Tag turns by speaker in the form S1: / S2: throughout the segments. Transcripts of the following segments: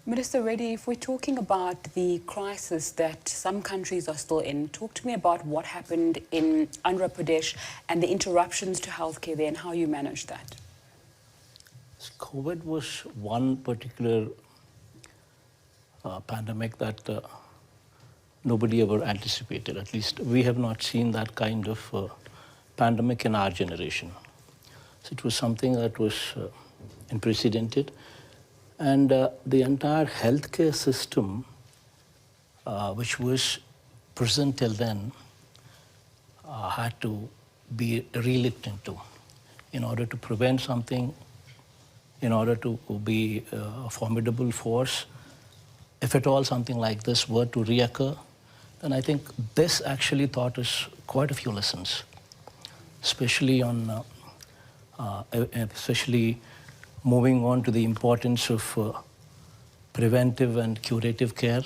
S1: Minister Reddy, if we're talking about the crisis that some countries are still in, talk to me about what happened in Andhra Pradesh and the interruptions to healthcare there and how you managed that.
S2: COVID was one particular pandemic that nobody ever anticipated. At least we have not seen that kind of pandemic in our generation. So it was something that was unprecedented. And the entire healthcare system, which was present till then, had to be re-looked into in order to prevent something, in order to be a formidable force. If at all something like this were to reoccur, then I think this actually taught us quite a few lessons, especially on, moving on to the importance of preventive and curative care,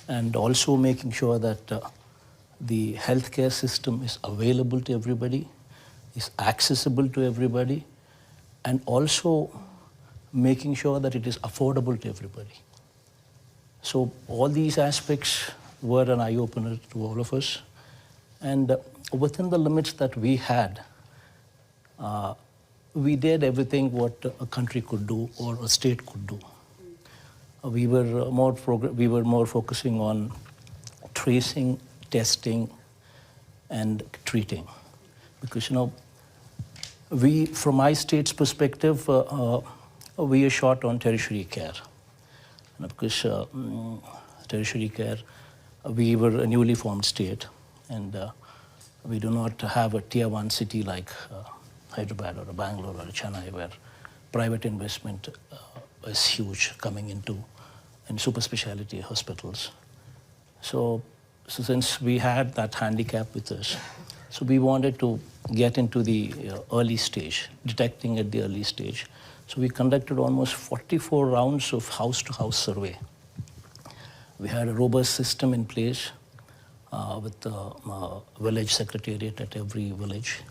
S2: and also making sure that the healthcare system is available to everybody, is accessible to everybody, and also making sure that it is affordable to everybody. So all these aspects were an eye-opener to all of us. And within the limits that we had, we did everything what a country could do or a state could do. We were more focusing on tracing, testing, and treating, because from my state's perspective, we are short on tertiary care, because tertiary care, we were a newly formed state, and we do not have a tier 1 city like Hyderabad or Bangalore or Chennai, where private investment is huge coming in super specialty hospitals. So since we had that handicap with us, so we wanted to get into the early stage, detecting at the early stage. So we conducted almost 44 rounds of house-to-house survey. We had a robust system in place with a village secretariat at every village,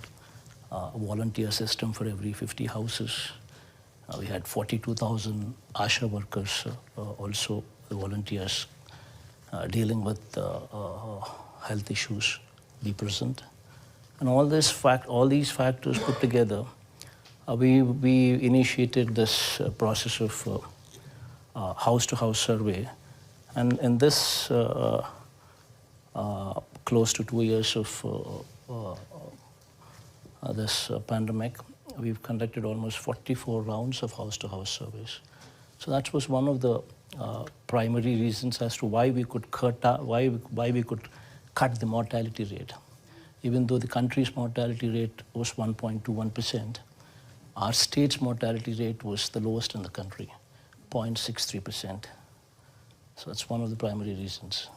S2: a volunteer system for every 50 houses. We had 42,000 ASHA workers, also the volunteers dealing with health issues be present. And all these factors put together, we initiated this process of house-to-house survey. And in this close to 2 years of this pandemic, we've conducted almost 44 rounds of house-to-house surveys. So that was one of the primary reasons as to why we could cut the mortality rate. Even though the country's mortality rate was 1.21%, our state's mortality rate was the lowest in the country, 0.63%. So that's one of the primary reasons.